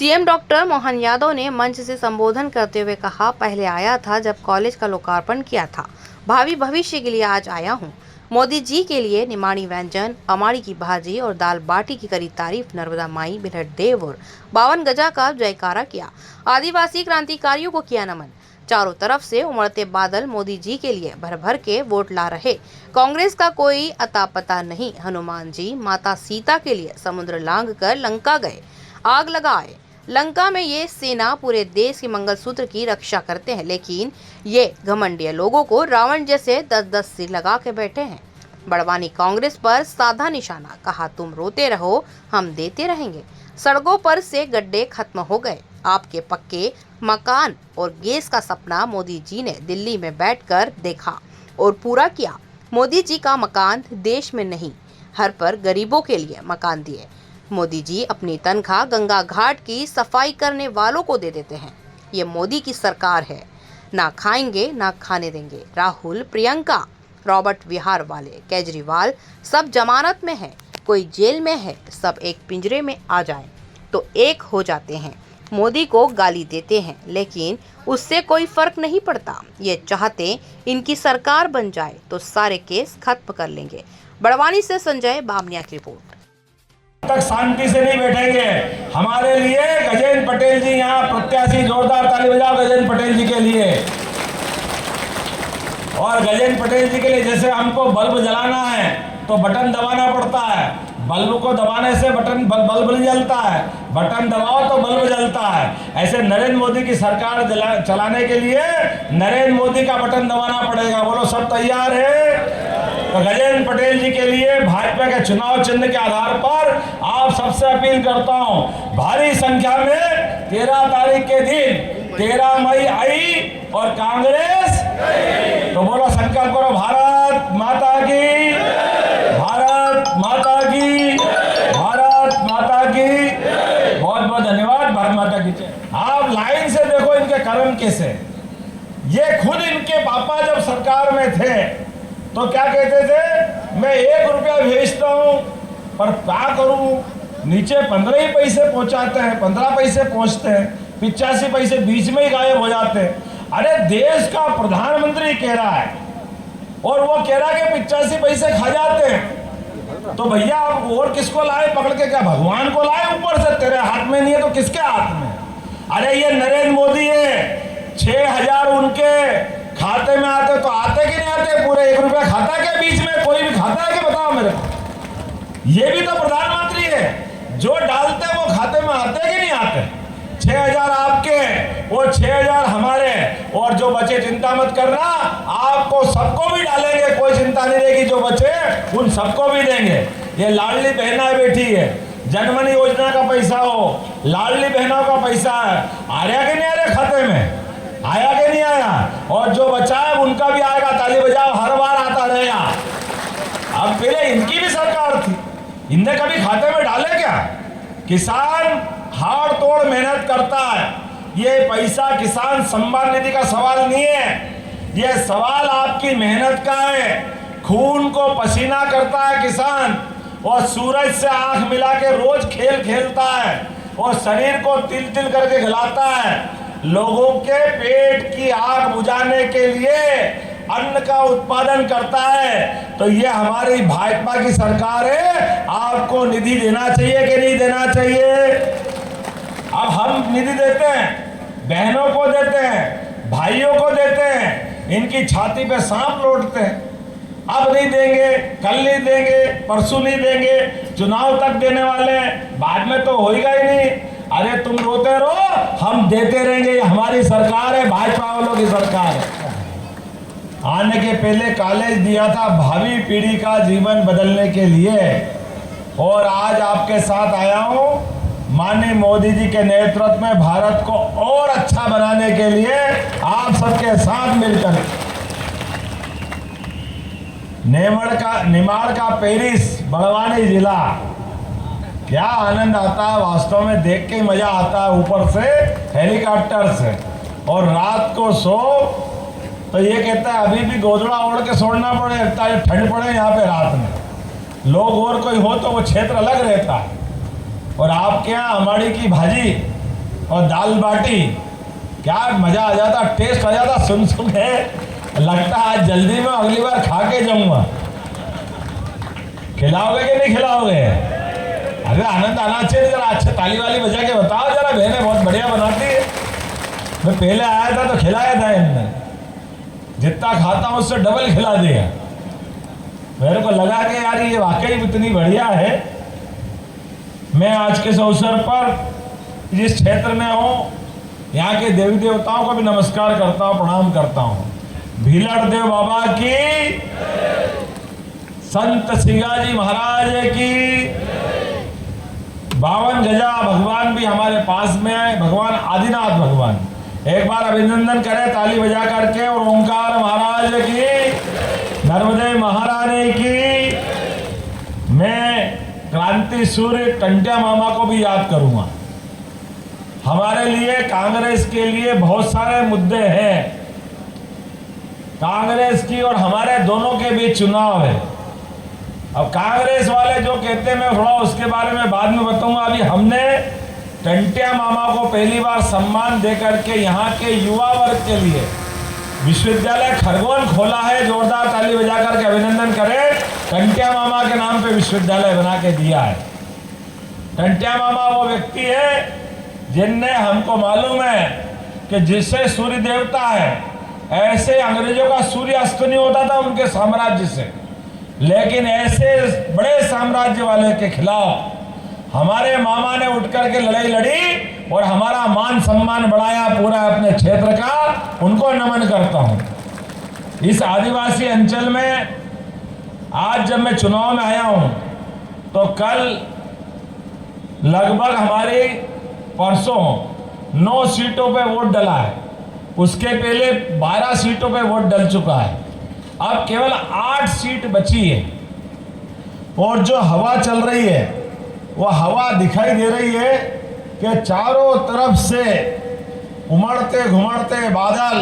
CM doctor Mohan Yadav ने मंच से संबोधन करते हुए कहा, पहले आया था जब कॉलेज का लोकार्पण किया था, भावी भविष्य के लिए आज आया हूँ। मोदी जी के लिए निमाणी व्यंजन, अमाड़ी की भाजी और दाल बाटी की करी तारीफ, नर्मदा माई, बिलहट देव और 52 गजा का जयकारा किया। आदिवासी क्रांतिकारियों को किया नमन। चारों तरफ से उमड़ते बादल मोदी जी के लिए भर भर के वोट ला रहे। कांग्रेस का कोई अता पता नहीं। हनुमान जी माता सीता के लिए समुद्र लांघ कर लंका गए, आग लगाए। लंका में ये सेना पूरे देश के मंगलसूत्र की रक्षा करते हैं, लेकिन ये घमंडिया लोगों को रावण जैसे 10-10 सिर लगा के बैठे हैं। बड़वानी कांग्रेस पर साधा निशाना, कहा तुम रोते रहो हम देते रहेंगे। सड़कों पर से गड्ढे खत्म हो गए। आपके पक्के मकान और गैस का सपना मोदी जी ने दिल्ली में बैठकर देखा और पूरा किया। मोदी जी का मकान देश में नहीं, हर पर गरीबों के लिए मकान दिए। मोदी जी अपनी तनख्वाह गंगा घाट की सफाई करने वालों को दे देते हैं। ये मोदी की सरकार है, ना खाएंगे ना खाने देंगे। राहुल, प्रियंका, रॉबर्ट विहार वाले, केजरीवाल सब जमानत में है, कोई जेल में है, सब एक पिंजरे में आ जाए तो एक हो जाते हैं। मोदी को गाली देते हैं, लेकिन उससे कोई फर्क नहीं पड़ता। ये चाहते इनकी सरकार बन जाए तो सारे केस खत्म कर लेंगे। बड़वानी से संजय बामनिया की रिपोर्ट। तक शांति से नहीं बैठेंगे। हमारे लिए गजेंद्र पटेल जी यहाँ प्रत्याशी, जोरदार ताली बजाओ गजेंद्र पटेल जी के लिए। और गजेंद्र पटेल जी के लिए जैसे हमको बल्ब जलाना है तो बटन दबाना पड़ता है, बल्ब को दबाने से बल्ब नहीं जलता है, बटन दबाओ तो बल्ब जलता है। ऐसे नरेंद्र मोदी की सरकार चलाने के लिए नरेंद्र मोदी का बटन दबाना पड़ेगा। बोलो सब तैयार है? तो गजेंद्र पटेल जी के लिए भाजपा के चुनाव चिन्ह के आधार पर आप सबसे अपील करता हूं, भारी संख्या में 13 तारीख के दिन 13 मई आई और कांग्रेस, तो बोलो संकल्प करो, भारत माता की, भारत माता की, भारत माता की। बहुत बहुत धन्यवाद। भारत माता की जय। आप लाइन से देखो इनके कर्म कैसे। ये खुद इनके पापा जब सरकार में थे तो क्या कहते थे, मैं 1 रुपया भेजता हूं, पर क्या करूं, नीचे 15 ही पैसे पहुंचाते हैं, 15 पैसे पहुंचते हैं, 85 पैसे बीच में ही गायब हो जाते हैं। अरे देश का प्रधानमंत्री कह रहा है और वो कह रहा है कि 85 पैसे खा जाते हैं, तो भैया आप और किसको लाए पकड़ के? क्या भगवान को लाए ऊपर से? तेरे हाथ में नहीं है तो किसके हाथ में? अरे ये नरेंद्र मोदी है, 6000 उनके खाते में आते, तो आते कि नहीं आते? पूरे 1 रुपया खाता के बीच में कोई भी खाता है कि बताओ मेरे को? ये भी तो प्रधानमंत्री है, जो डालते वो खाते में आते कि नहीं आते? 6000 आपके और 6000 हमारे, और जो बचे चिंता मत करना, आपको सबको भी डालेंगे, कोई चिंता नहीं रहेगी। जो बचे उन सबको भी देंगे। ये लाडली बहना बेटी है, जनमन योजना का पैसा हो, लाडली बहनों का पैसा है, आ रहा कि नहीं आ रहा खाते में? आया कि नहीं आया? और जो बचा है उनका भी आएगा। ताली बजाओ, हर बार आता रहेगा। अब पहले इनकी भी सरकार थी, इनने कभी खाते में डाले क्या? किसान हाड़ तोड़ मेहनत करता है। ये पैसा किसान सम्मान निधि का सवाल नहीं है, ये सवाल आपकी मेहनत का है। खून को पसीना करता है किसान, और सूरज से आंख मिला के रोज खेल खेलता है, और शरीर को तिल तिल करके गलाता है। लोगों के पेट की आग बुझाने के लिए अन्न का उत्पादन करता है। तो ये हमारी भाजपा की सरकार है, आपको निधि देना चाहिए कि नहीं देना चाहिए? अब हम निधि देते हैं, बहनों को देते हैं, भाइयों को देते हैं, इनकी छाती पे सांप लौटते हैं। अब नहीं देंगे, कल नहीं देंगे, परसों नहीं देंगे, चुनाव तक देने वाले हैं, बाद में तो होएगा ही नहीं। अरे तुम रोते रहो, हम देते रहेंगे। ये हमारी सरकार है, भाजपा वालों की सरकार है। आने के पहले कॉलेज दिया था भावी पीढ़ी का जीवन बदलने के लिए, और आज आपके साथ आया हूं माननीय मोदी जी के नेतृत्व में भारत को और अच्छा बनाने के लिए आप सबके साथ मिलकर। निमाड़ का पेरिस, बड़वानी जिला, क्या आनंद आता है वास्तव में, देख के मजा आता है ऊपर से हेलीकॉप्टर से। और रात को सो तो ये कहता है अभी भी गोदड़ा ओढ़ के सोना पड़े, लगता है ठंड पड़े यहाँ पे रात में। लोग और कोई हो तो वो क्षेत्र अलग रहता है। और आपके यहाँ अमाड़ी की भाजी और दाल बाटी, क्या मज़ा आ जाता, टेस्ट आ जाता सुन सुन के, लगता है आज जल्दी में अगली बार खा के जाऊँगा। खिलाओगे कि नहीं खिलाओगे? अरे आनंद आना चाहिए, जरा अच्छे ताली वाली बजा के बताओ जरा, बहनें बहुत बढ़िया बनाती है। मैं पहले आया था तो खिलाया था इनने, जितना खाता हूँ उससे डबल खिला दिया। मेरे को लगा कि यार ये वाकई इतनी बढ़िया है। मैं आज के इस अवसर पर जिस क्षेत्र में हूँ, यहाँ के देवी देवताओं को भी नमस्कार करता हूँ, प्रणाम करता हूँ। भीलड़ देव बाबा की, संत सिंगाजी महाराज की, 52 गजा भगवान भी हमारे पास में है, भगवान आदिनाथ भगवान। एक बार अभिनंदन करें ताली बजा करके। और ओंकार महाराज की, नर्मदे महारानी की। मैं क्रांति सूर्य टंटिया मामा को भी याद करूंगा। हमारे लिए, कांग्रेस के लिए बहुत सारे मुद्दे हैं। कांग्रेस की और हमारे दोनों के बीच चुनाव है। अब कांग्रेस वाले जो कहते हैं, मैं थोड़ा उसके बारे में बाद में बताऊंगा। अभी हमने टंटिया मामा को पहली बार सम्मान दे करके यहाँ के युवा वर्ग के लिए विश्वविद्यालय खरगोन खोला है। जोरदार ताली बजा करके अभिनंदन करें। टंटिया मामा के नाम पे विश्वविद्यालय बना के दिया है। टंटिया मामा वो व्यक्ति है जिनने, हमको मालूम है कि जिससे सूर्य देवता है, ऐसे अंग्रेजों का सूर्य अस्त नहीं होता था उनके साम्राज्य से, लेकिन ऐसे बड़े साम्राज्य वाले के खिलाफ हमारे मामा ने उठ करके लड़ाई लड़ी और हमारा मान सम्मान बढ़ाया पूरा अपने क्षेत्र का। उनको नमन करता हूं। इस आदिवासी अंचल में आज जब मैं चुनाव में आया हूं, तो कल लगभग हमारी परसों 9 सीटों पे वोट डला है। उसके पहले 12 सीटों पे वोट डल चुका है। अब केवल 8 सीट बची है। और जो हवा चल रही है, वो हवा दिखाई दे रही है कि चारों तरफ से उमड़ते घुमड़ते बादल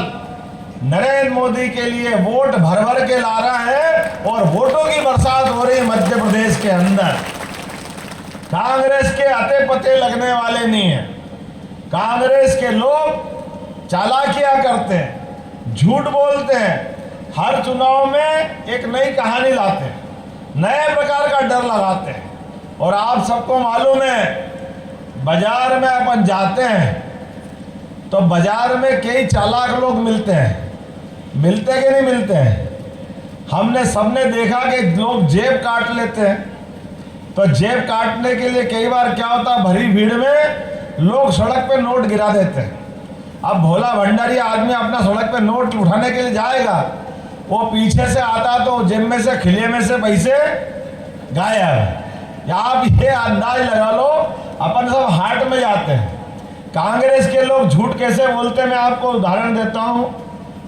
नरेंद्र मोदी के लिए वोट भर भर के ला रहा है और वोटों की बरसात हो रही है मध्य प्रदेश के अंदर। कांग्रेस के अते पते लगने वाले नहीं है। कांग्रेस के लोग चालाकियां करते हैं, झूठ बोलते हैं, हर चुनाव में एक नई कहानी लाते हैं, नए प्रकार का डर लगाते हैं। और आप सबको मालूम है, बाजार में अपन जाते हैं तो बाजार में कई चालाक लोग मिलते हैं। मिलते कि नहीं मिलते हैं? हमने सबने देखा कि लोग जेब काट लेते हैं। तो जेब काटने के लिए कई बार क्या होता है, भरी भीड़ में लोग सड़क पे नोट गिरा देते हैं। अब भोला भंडारी आदमी अपना सड़क पे नोट उठाने के लिए जाएगा, वो पीछे से आता तो जेब में से, खिले में से पैसे गायब। आप ये अंदाज लगा लो, अपन सब हाट में जाते हैं। कांग्रेस के लोग झूठ कैसे बोलते हैं, मैं आपको उदाहरण देता हूं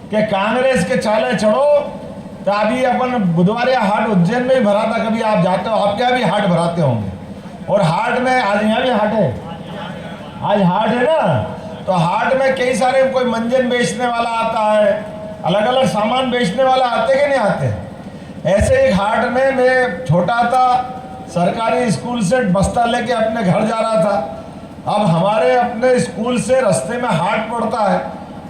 कि कांग्रेस के चाले चढ़ो तो अभी अपन बुधवार हाट उज्जैन में ही भरा था। कभी आप जाते हो, आपके यहाँ भी हाट भराते होंगे। और हाट में आज यहाँ भी हाट है, आज हाट है ना, तो हाट में कई सारे, कोई मंजन बेचने वाला आता है, अलग अलग सामान बेचने वाला आते कि नहीं आते। ऐसे एक हाट में मैं छोटा था, सरकारी स्कूल से बस्ता लेके अपने घर जा रहा था। अब हमारे अपने स्कूल से रास्ते में हाट पड़ता है।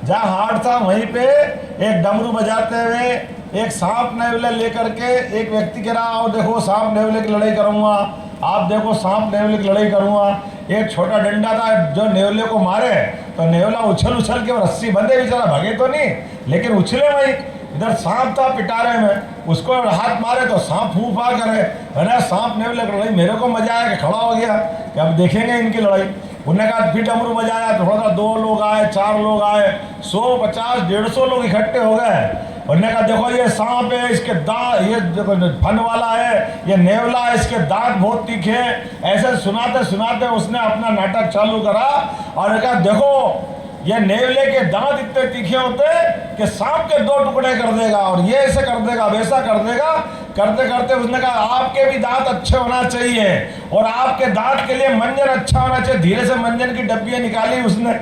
जहाँ हाट था वहीं पे एक डमरू बजाते हुए एक सांप नेवले लेकर के एक व्यक्ति कह रहा, आओ देखो सांप नेवले की लड़ाई करूँगा, आप देखो सांप नेवले की लड़ाई करूँगा। एक छोटा डंडा था, जो नेवले को मारे तो नेवला उछल उछल के रस्सी बंधे, बेचारा भगे तो नहीं लेकिन उछले वही। इधर सांप था पिटारे में, उसको हाथ मारे तो सांप फूफा करे। अरे सांप नेवले की लड़ाई, मेरे को मजा आया कि खड़ा हो गया कि अब देखेंगे इनकी लड़ाई। उन्होंने कहा फिर डमरू बजाया, थोड़ा सा 2 लोग आए, 4 लोग आए, 100, 50, 150 लोग इकट्ठे हो गए। उन्होंने कहा देखो ये सांप है, इसके दांत, ये देखो फन वाला है, ये नेवला है, इसके दांत बहुत तीखे हैं। ऐसे सुनाते सुनाते उसने अपना नाटक चालू करा और कहा देखो ये नेवले के दांत इतने तीखे होते कि सांप के 2 टुकड़े कर देगा, और ये ऐसे कर देगा, वैसा कर देगा। करते करते उसने कहा आपके भी दांत अच्छे होना चाहिए और आपके दांत के लिए मंजन अच्छा होना चाहिए। धीरे से मंजन की डब्बियां निकाली उसने,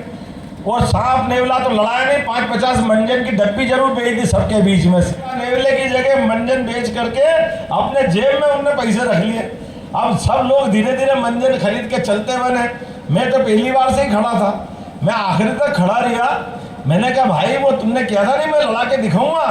और सांप नेवला तो लड़ाया नहीं, 5-50 मंजन की डब्बी जरूर बेच दी सबके बीच में से। नेवले की जगह मंजन बेच करके अपने जेब में उन्होंने पैसे रख लिए। अब सब लोग धीरे धीरे मंजन खरीद के चलते बने। मैं तो पहली बार से ही खड़ा था। मैं आखिरी तक खड़ा रहा। मैंने कहा भाई वो तुमने किया था नहीं, मैं लड़ा के दिखाऊंगा।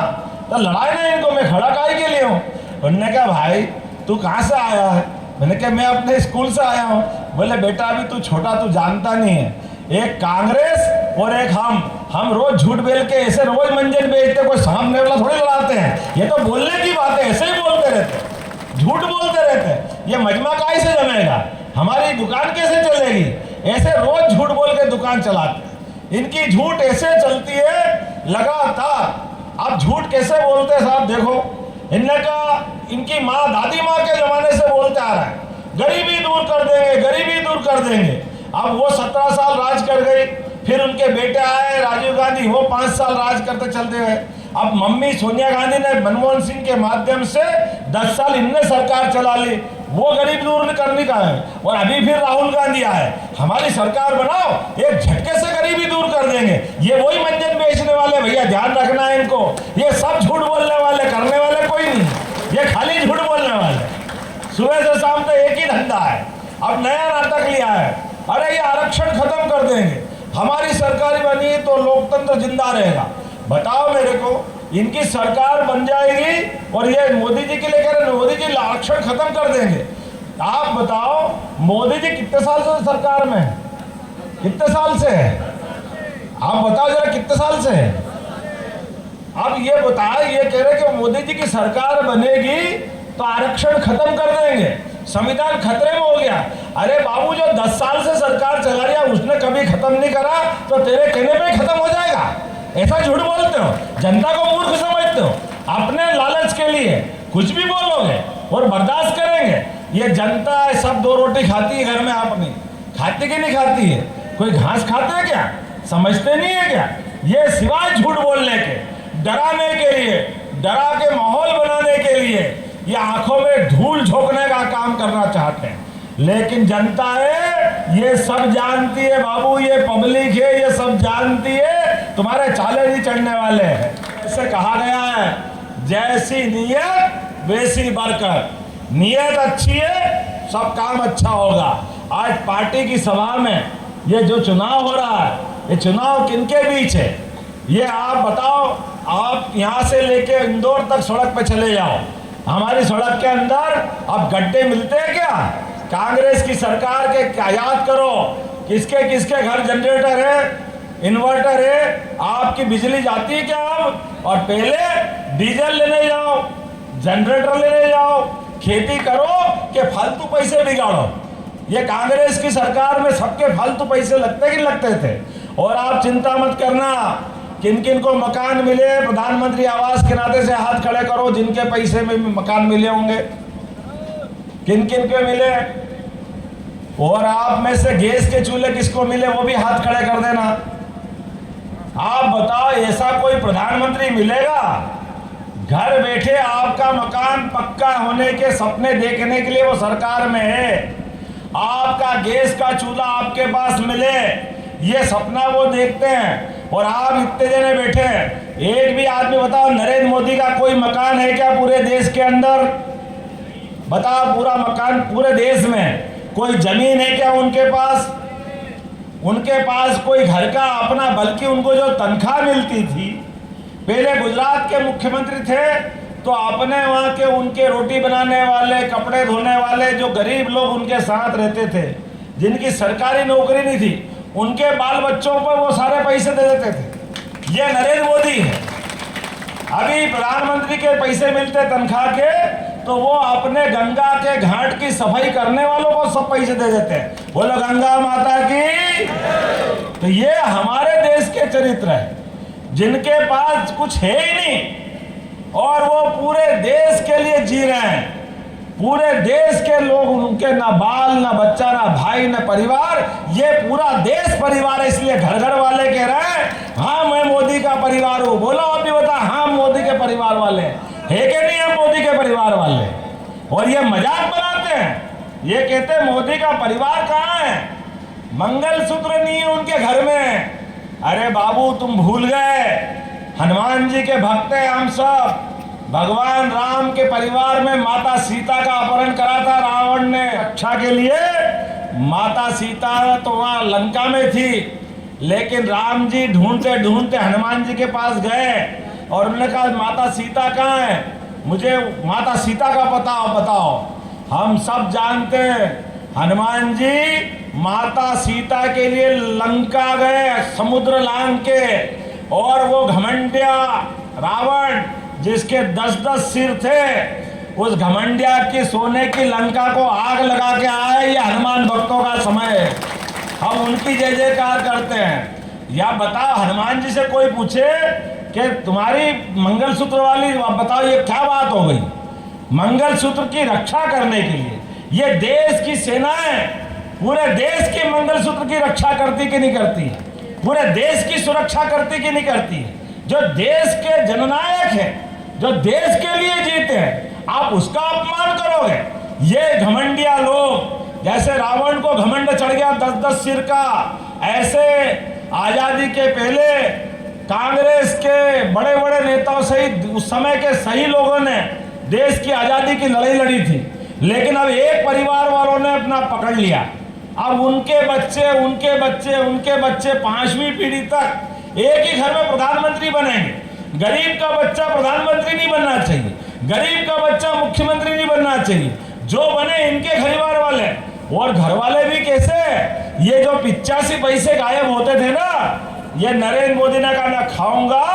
तो लड़ाई नहीं इनको, मैं खड़ा काहे के लिए हूँ। उन्होंने कहा भाई तू कहाँ से आया है। मैंने कहा मैं अपने स्कूल से आया हूँ। बोले बेटा अभी तू छोटा, तू जानता नहीं है, एक कांग्रेस और एक हम रोज झूठ बेल के ऐसे रोज मंजन बेचते, कोई सामने वाला थोड़ी लड़ाते हैं। ये तो बोलने की बात है, ऐसे ही बोलते रहते, झूठ बोलते रहते। ये मजमा काहे से जमेगा, हमारी दुकान कैसे चलेगी। ऐसे रोज झूठ बोल के दुकान चलाते। इनकी झूठ ऐसे चलती है लगातार। आप झूठ कैसे बोलते हैं साहब, देखो इनने कहा इनकी माँ दादी माँ के जमाने से बोलते आ रहा है गरीबी दूर कर देंगे, गरीबी दूर कर देंगे। अब वो 17 साल राज कर गई, फिर उनके बेटे आए राजीव गांधी, वो 5 साल राज करते चलते गए। अब मम्मी सोनिया गांधी ने मनमोहन सिंह के माध्यम से 10 साल इनने सरकार चला ली, वो गरीब दूर करने का है। और अभी फिर राहुल गांधी आए, हमारी सरकार बनाओ, एक झटके से गरीबी दूर कर देंगे। ये वही मंजन बेचने वाले भैया, ध्यान रखना है इनको। ये सब झूठ बोलने वाले, करने वाले कोई नहीं, ये खाली झूठ बोलने वाले। सुबह से शाम तक एक ही धंधा है। अब नया नाटक लिया है, अरे ये आरक्षण खत्म कर देंगे, हमारी सरकार बनी तो लोकतंत्र जिंदा रहेगा। बताओ मेरे को, इनकी सरकार बन जाएगी और ये मोदी जी के लिए कह रहे मोदी जी आरक्षण खत्म कर देंगे। आप बताओ मोदी जी कितने साल से सरकार में है, कितने साल से है, आप बताओ जरा कितने साल से है। अब ये बताओ, ये कह रहे कि मोदी जी की सरकार बनेगी तो आरक्षण खत्म कर देंगे, संविधान खतरे में हो गया। अरे बाबू जो 10 साल से सरकार चला रही है उसने कभी खत्म नहीं करा, तो तेरे कहने पे खत्म हो जाएगा। ऐसा झूठ बोलते हो, जनता को मूर्ख समझते हो, अपने लालच के लिए कुछ भी बोलोगे और बर्दाश्त करेंगे। ये जनता है, सब 2 रोटी खाती है घर में, आपने खाती कि नहीं खाती है, कोई घास खाता है क्या, समझते नहीं है क्या। ये सिवाय झूठ बोलने के, डराने के लिए, डरा के माहौल बनाने के लिए ये आंखों में धूल झोंकने का काम करना चाहते हैं। लेकिन जनता है ये सब जानती है बाबू, ये पब्लिक है ये सब जानती है, तुम्हारे चाले नहीं चढ़ने वाले हैं। ऐसे कहा गया है जैसी नीयत वैसी बरकत। नीयत अच्छी है सब काम अच्छा होगा। आज पार्टी की सभा में ये जो चुनाव हो रहा है, ये चुनाव किनके बीच है, ये आप बताओ। आप यहाँ से लेके इंदौर तक सड़क पे चले जाओ, हमारी सड़क के अंदर अब गड्ढे मिलते हैं क्या। कांग्रेस की सरकार के क्या याद करो, किसके किसके घर जनरेटर है, इन्वर्टर है, आपकी बिजली जाती है क्या अब। और पहले डीजल लेने जाओ, जनरेटर लेने जाओ, खेती करो कि फालतू पैसे बिगाड़ो। ये कांग्रेस की सरकार में सबके फालतू पैसे लगते कि लगते थे। और आप चिंता मत करना, किन किन को मकान मिले, प्रधानमंत्री आवास के नाते से हाथ खड़े करो जिनके पैसे में मकान मिले होंगे, किन किन के मिले। और आप में से गैस के चूल्हे किसको मिले वो भी हाथ खड़े कर देना। आप बताओ ऐसा कोई प्रधानमंत्री मिलेगा घर बैठे आपका मकान पक्का होने के सपने देखने के लिए वो सरकार में है, आपका गैस का चूल्हा आपके पास मिले ये सपना वो देखते हैं। और आप इतने जने बैठे हैं, एक भी आदमी बताओ नरेंद्र मोदी का कोई मकान है क्या पूरे देश के अंदर, बताओ पूरा मकान पूरे देश में, कोई जमीन है क्या उनके पास, उनके पास कोई घर का अपना, बल्कि उनको जो तनख्वाह मिलती थी, पहले गुजरात के मुख्यमंत्री थे तो अपने वहाँ के उनके रोटी बनाने वाले, कपड़े धोने वाले जो गरीब लोग उनके साथ रहते थे, जिनकी सरकारी नौकरी नहीं थी, उनके बाल बच्चों पर वो सारे पैसे दे देते थे। ये नरेंद्र मोदी है। अभी प्रधानमंत्री के पैसे मिलते तनख्वाह के तो वो अपने गंगा के घाट की सफाई करने वालों को सब पैसे दे देते हैं, बोलो गंगा माता की। तो ये हमारे देश के चरित्र है जिनके पास कुछ है ही नहीं और वो पूरे देश के लिए जी रहे हैं। पूरे देश के लोग, उनके ना बाल ना बच्चा ना भाई ना परिवार, ये पूरा देश परिवार है। इसलिए घर घर वाले कह रहे हैं हाँ मैं मोदी का परिवार हूँ। बोलो आप भी बता, हाँ मोदी के परिवार वाले है कि नहीं हम मोदी के परिवार वाले। और ये मजाक बनाते हैं, ये कहते हैं मोदी का परिवार कहाँ है, मंगलसूत्र नहीं है उनके घर में। अरे बाबू तुम भूल गए, हनुमान जी के भक्त हैं हम सब। भगवान राम के परिवार में माता सीता का अपहरण करा था रावण ने रक्षा के लिए। माता सीता तो वहां लंका में थी, लेकिन राम जी ढूंढते ढूंढते हनुमान जी के पास गए और उन्होंने कहा माता सीता कहाँ है, मुझे माता सीता का बताओ। हम सब जानते हैं हनुमान जी माता सीता के लिए लंका गए समुद्र लांग के, और वो घमंडिया रावण जिसके 10-10 सिर थे, उस घमंडिया की सोने की लंका को आग लगा के आए। ये हनुमान भक्तों का समय है, हम उनकी जय जयकार करते हैं। या बताओ हनुमान जी से कोई पूछे कि तुम्हारी मंगलसूत्र वाली बताओ ये क्या बात हो गई। मंगलसूत्र की रक्षा करने के लिए ये देश की सेनाएं पूरे देश के मंगलसूत्र की रक्षा करती कि नहीं करती है, पूरे देश की सुरक्षा करती कि नहीं करती है। जो देश के जननायक हैं, जो देश के लिए जीते हैं, आप उसका अपमान करोगे। ये घमंडिया लोग, जैसे रावण को घमंड चढ़ गया 10-10 सिर का, ऐसे आजादी के पहले कांग्रेस के बड़े बड़े नेताओं सहित उस समय के सही लोगों ने देश की आजादी की लड़ाई लड़ी थी। लेकिन अब एक परिवार वालों ने अपना पकड़ लिया। अब उनके बच्चे 5वीं पीढ़ी तक एक ही घर में प्रधानमंत्री बनेंगे। गरीब का बच्चा प्रधानमंत्री नहीं बनना चाहिए, गरीब का बच्चा मुख्यमंत्री नहीं बनना चाहिए। जो बने इनके परिवार वाले, और घर वाले भी कैसे, ये जो 85 पैसे गायब होते थे ना, ये नरेंद्र मोदी ने कहा ना खाऊंगा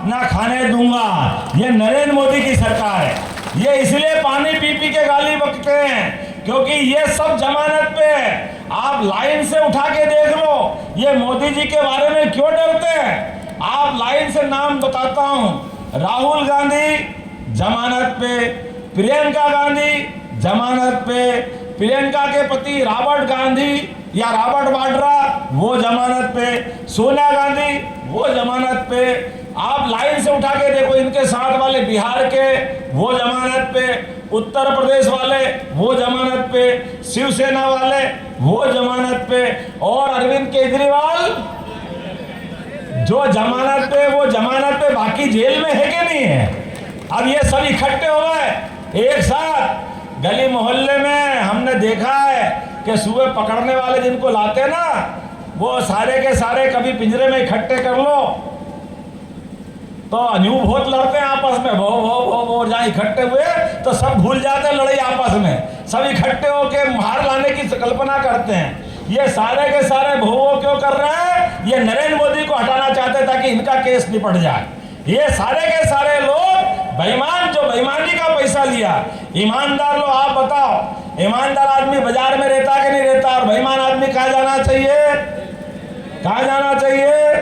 ना खाने दूंगा। ये नरेंद्र मोदी की सरकार है। ये इसलिए पानी पी पी के गाली बकते हैं क्योंकि ये सब जमानत पे है। आप लाइन से उठा के देख लो, ये मोदी जी के बारे में क्यों डरते हैं। आप लाइन से नाम बताता हूं, राहुल गांधी जमानत पे, प्रियंका गांधी जमानत पे, प्रियंका के पति रॉबर्ट गांधी या रॉबर्ट वाड्रा वो जमानत पे, सोनिया गांधी वो जमानत पे। आप लाइन से उठा के देखो, इनके साथ वाले बिहार के वो जमानत पे, उत्तर प्रदेश वाले वो जमानत पे, शिवसेना वाले वो जमानत पे, और अरविंद केजरीवाल जो जमानत पे, वो जमानत पे बाकी जेल में है कि नहीं है। अब ये सब इकट्ठे हो गए एक साथ। गली मोहल्ले में हमने देखा है कि सुबह पकड़ने वाले जिनको लाते ना, वो सारे के सारे कभी पिंजरे में इकट्ठे कर लो तो न्यू बहुत लड़ते हैं आपस में, वो जहाँ इकट्ठे हुए तो सब भूल जाते हैं लड़ाई आपस में, सब इकट्ठे होके मार लाने की कल्पना करते हैं। ये सारे के सारे भो क्यों कर रहे हैं, ये नरेंद्र मोदी को हटाना चाहते हैं ताकि इनका केस निपट जाए। ये सारे के सारे लोग बेईमान, जो बेईमानी का पैसा लिया। ईमानदार लोग आप बताओ, ईमानदार आदमी बाजार में रहता कि नहीं रहता, और बेईमान आदमी कहाँ जाना चाहिए, कहाँ जाना चाहिए,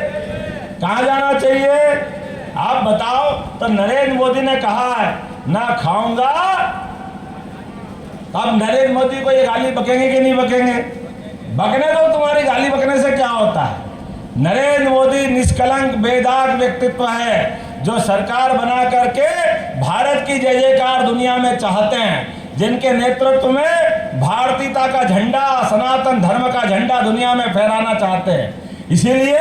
कहाँ जाना चाहिए आप बताओ। तो नरेंद्र मोदी ने कहा है ना खाऊंगा, अब नरेंद्र मोदी को ये गाली बकेंगे कि नहीं बकेंगे, बकने दो, तुम्हारी गाली बकने से क्या होता है। नरेंद्र मोदी निष्कलंक बेदाग व्यक्तित्व है जो सरकार बना करके भारत की जय जयकार दुनिया में चाहते हैं, जिनके नेतृत्व में भारतीयता का झंडा, सनातन धर्म का झंडा दुनिया में फहराना चाहते हैं। इसीलिए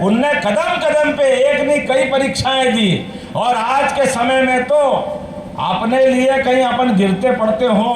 उनने कदम कदम पे एक नहीं कई परीक्षाएं दी, और आज के समय में तो अपने लिए कहीं अपन गिरते पड़ते हो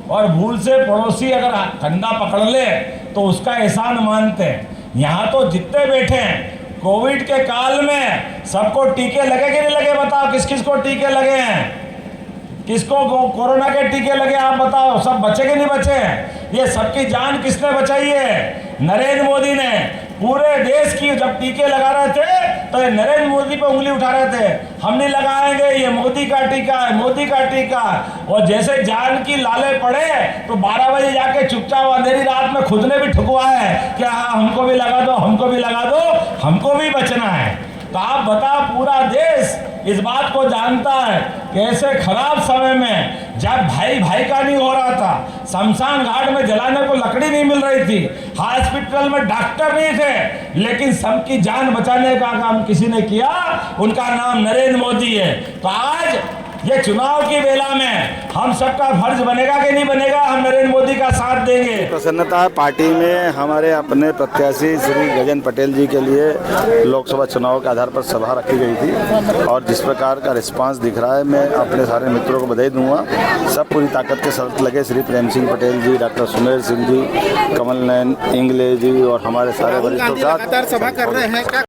और भूल से पड़ोसी अगर कंधा पकड़ ले तो उसका एहसान मानते हैं। यहाँ तो जितने बैठे हैं कोविड के काल में सबको टीके लगे कि नहीं लगे, बताओ किस किस को टीके लगे हैं, किसको कोरोना के टीके लगे आप बताओ, सब बचे कि नहीं बचे हैं। ये सबकी जान किसने बचाई है, नरेंद्र मोदी ने। पूरे देश की जब टीके लगा रहे थे तो ये नरेंद्र मोदी पे उंगली उठा रहे थे, हम नहीं लगाएंगे, ये मोदी का टीका है, मोदी का टीका। और जैसे जान की लाले पड़े तो 12 बजे जाके चुपचाप अंधेरी रात में खुद ने भी ठुकवाया है कि हाँ हमको भी लगा दो, हमको भी लगा दो, हमको भी बचना है। तो आप बताओ, पूरा देश इस बात को जानता है कि ऐसे खराब समय में जब भाई भाई का नहीं हो रहा था, शमशान घाट में जलाने को लकड़ी नहीं मिल रही थी, हॉस्पिटल में डॉक्टर नहीं थे, लेकिन सबकी जान बचाने का काम किसी ने किया, उनका नाम नरेंद्र मोदी है। तो आज ये चुनाव की बेला में हम सबका फर्ज बनेगा कि नहीं बनेगा, हम नरेंद्र मोदी का साथ देंगे। प्रसन्नता है पार्टी में। हमारे अपने प्रत्याशी श्री गजेंद्र पटेल जी के लिए लोकसभा चुनाव के आधार पर सभा रखी गई थी और जिस प्रकार का रिस्पांस दिख रहा है, मैं अपने सारे मित्रों को बधाई दूंगा। सब पूरी ताकत के साथ लगे, श्री प्रेम सिंह पटेल जी, डॉक्टर सुमेर सिंह जी, कमल नयन इंगले जी और हमारे सारे वरिष्ठों के साथ सभा कर रहे हैं।